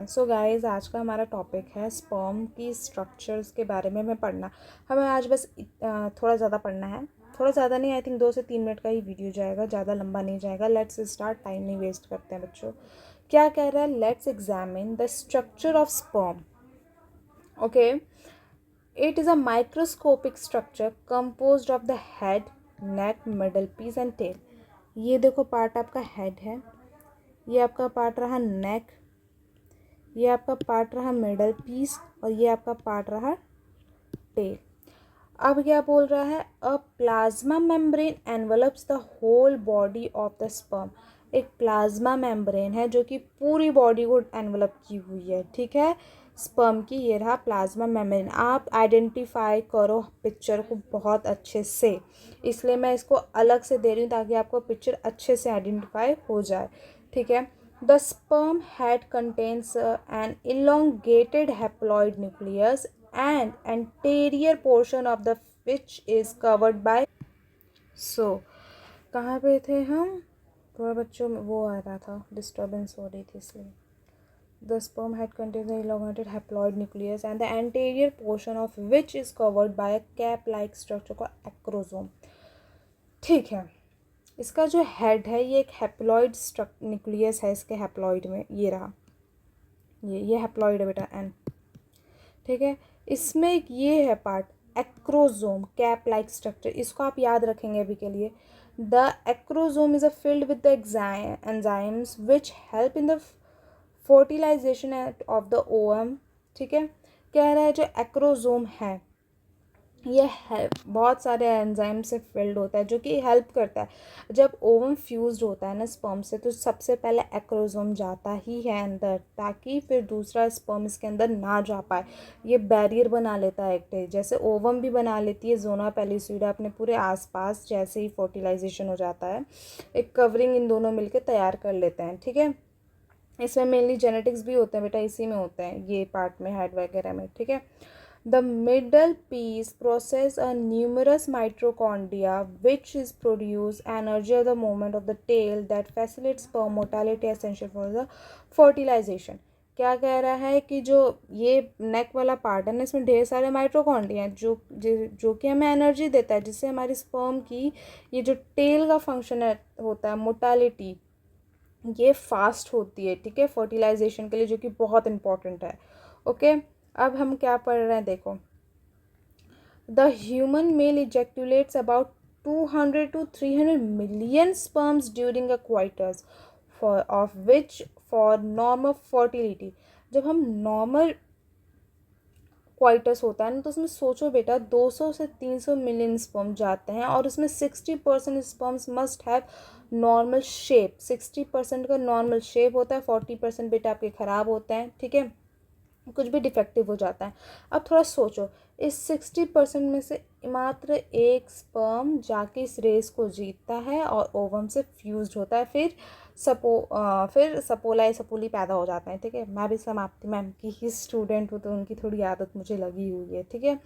So guys, आज का हमारा टॉपिक है स्पर्म की स्ट्रक्चर्स के बारे में पढ़ना। हमें आज बस थोड़ा ज़्यादा पढ़ना है। थोड़ा ज़्यादा नहीं, आई थिंक 2 से 3 मिनट का ही वीडियो जाएगा, ज़्यादा लंबा नहीं जाएगा। लेट्स स्टार्ट, टाइम नहीं वेस्ट करते हैं बच्चों। क्या कह रहा है? Let's examine the structure of sperm. Okay, it is a microscopic structure composed of the head, neck, middle piece and tail. ये देखो, पार्ट आपका हेड है, ये आपका पार्ट रहा नेक, ये आपका पार्ट रहा मिडल पीस और ये आपका पार्ट रहा टेल। अब क्या बोल रहा है? A plasma membrane envelops the whole body of the sperm. एक प्लाज्मा मेम्ब्रेन है जो कि पूरी बॉडी को एनवलप की हुई है, ठीक है, स्पर्म की। ये रहा प्लाज्मा मेम्ब्रेन। आप आइडेंटिफाई करो पिक्चर को बहुत अच्छे से, इसलिए मैं इसको अलग से दे रही हूँ ताकि आपको पिक्चर अच्छे से आइडेंटिफाई हो जाए, ठीक है। The sperm head contains an elongated haploid nucleus and anterior portion of the which is covered by so कहाँ पे थे हम? थोड़ा बच्चों में वो आ रहा था, डिस्टर्बेंस हो रही थी इसलिए। The sperm head contains an elongated haploid nucleus and the anterior portion of which is covered by a cap-like structure called acrosome। ठीक है, इसका जो हेड है ये एक हैप्लॉइड न्यूक्लियस है। इसके हैप्लॉइड में ये रहा, ये हैप्लॉइड है बेटा, एन, ठीक है। इसमें एक ये है part acrosome, cap like structure. इसको आप याद रखेंगे अभी के लिए। The acrosome is a filled with the enzymes which help in the fertilization of the ovum, ठीक है। कह रहा है जो एक्रोजोम है ये है बहुत सारे एंजाइम से फिल्ड होता है जो कि हेल्प करता है। जब ओवम फ्यूज्ड होता है ना स्पर्म से, तो सबसे पहले एक्रोजोम जाता ही है अंदर, ताकि फिर दूसरा स्पर्म इसके अंदर ना जा पाए। ये बैरियर बना लेता है एक, जैसे ओवम भी बना लेती है जोना पेलिसुइडा अपने पूरे आसपास। जैसे ही फर्टिलाइजेशन हो जाता है, एक कवरिंग इन दोनों मिलकर तैयार कर लेते हैं, ठीक है। इसमें मेनली जेनेटिक्स भी होते हैं बेटा, इसी में होते हैं ये पार्ट में, हेड वगैरह में, ठीक है। The middle piece process a numerous mitochondria which is produce energy at the moment of the tail that facilitates sperm motility essential for the fertilization। क्या कह रहा है कि जो ये नेक वाला पार्ट है ना, इसमें ढेर सारे माइटोकॉन्ड्रिया हैं जो कि हमें एनर्जी देता है, जिससे हमारी स्पर्म की ये जो टेल का फंक्शन है होता है, मोटालिटी, ये फास्ट होती है, ठीक है, फर्टिलाइजेशन के लिए, जो कि बहुत इंपॉर्टेंट है। ओके, अब हम क्या पढ़ रहे हैं देखो। The human male ejaculates about 200 to 300 million sperms during a coitus for of which for normal fertility। जब हम नॉर्मल क्वाइटस होता है ना, तो उसमें सोचो बेटा 200 से 300 मिलियन स्पर्म जाते हैं, और उसमें 60% sperms must have normal shape. 60% का नॉर्मल शेप होता है, 40% बेटा आपके ख़राब होते हैं, ठीक है, कुछ भी डिफेक्टिव हो जाता है। अब थोड़ा सोचो, इस 60% में से मात्र एक स्पर्म जाके इस रेस को जीतता है और ओवम से फ्यूज्ड होता है, फिर सपोला या सपोली पैदा हो जाते हैं, ठीक है। मैं भी समाप्ति मैम की ही स्टूडेंट हूँ, तो उनकी थोड़ी आदत मुझे लगी हुई है, ठीक है।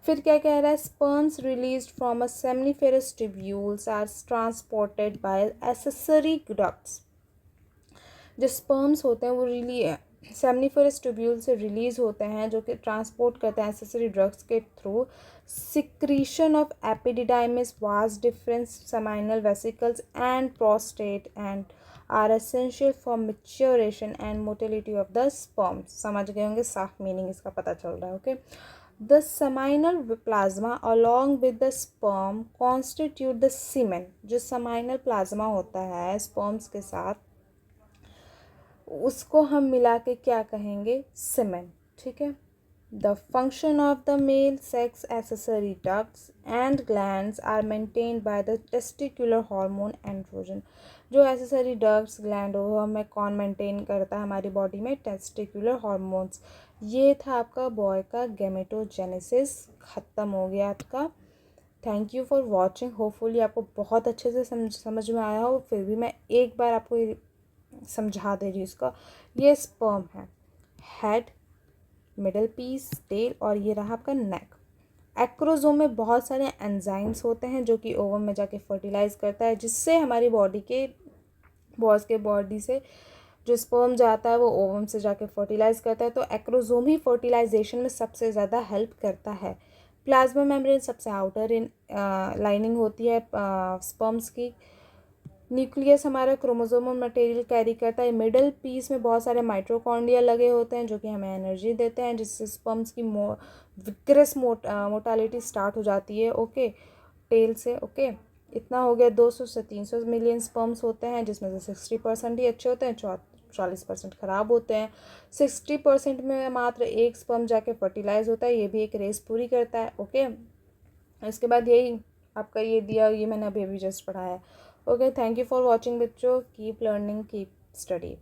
फिर क्या कह रहा है? Sperms release from a seminiferous tubules are transported by accessory ducts. जो स्पर्म्स होते हैं वो सेमनीफरस ट्यूब्यूल से रिलीज होते हैं, जो कि ट्रांसपोर्ट करते हैं एसेसरी ड्रग्स के थ्रू। Secretion of epididymis, vas deferens seminal vesicles and prostate and are essential for maturation and motility of the sperms. समझ गए होंगे, साफ मीनिंग इसका पता चल रहा है, okay. The seminal plasma along with the sperm constitute the semen. जो सेमाइनल प्लाज्मा होता है स्पर्म्स के साथ, उसको हम मिला के क्या कहेंगे? सीमेन, ठीक है। The function of the male sex accessory ducts and glands are maintained by the testicular hormone androgen. जो एसेसरी डक्ट्स ग्लैंड हो, हमें कौन मेंटेन करता है हमारी बॉडी में? Testicular hormones. ये था आपका बॉय का गेमेटोजेनेसिस, ख़त्म हो गया आपका। Thank you for watching. Hopefully आपको बहुत अच्छे से समझ में आया हो। फिर भी मैं एक बार आपको समझा दे रही हूँ इसका। ये स्पर्म है, हेड, मिडल पीस, टेल, और ये रहा आपका नेक। एक्रोजोम में बहुत सारे एंजाइम्स होते हैं जो कि ओवम में जाके फर्टिलाइज करता है, जिससे हमारी बॉडी से जो स्पर्म जाता है वो ओवम से जाके फर्टिलाइज करता है। तो एक्रोसोम ही फर्टिलाइजेशन में सबसे ज़्यादा हेल्प करता है। प्लाज्मा मेम्ब्रेन सबसे आउटर इन लाइनिंग होती है स्पर्म्स की। न्यूक्लियस हमारा क्रोमोसोमल मटेरियल कैरी करता है। मिडल पीस में बहुत सारे माइटोकॉन्ड्रिया लगे होते हैं जो कि हमें एनर्जी देते हैं, जिससे स्पर्म्स की विक्रस मोटालिटी स्टार्ट हो जाती है। ओके, टेल से। ओके, इतना हो गया। 200 से 300 मिलियन स्पर्म्स होते हैं, जिसमें से 60% ही अच्छे होते हैं, 40% ख़राब होते हैं। 60% में मात्र एक स्पर्म जाके फर्टिलाइज होता है, ये भी एक रेस पूरी करता है। ओके, इसके बाद यही आपका ये दिया, ये मैंने अभी अभी जस्ट पढ़ा है। Okay, thank you for watching बच्चों। Keep learning, keep study.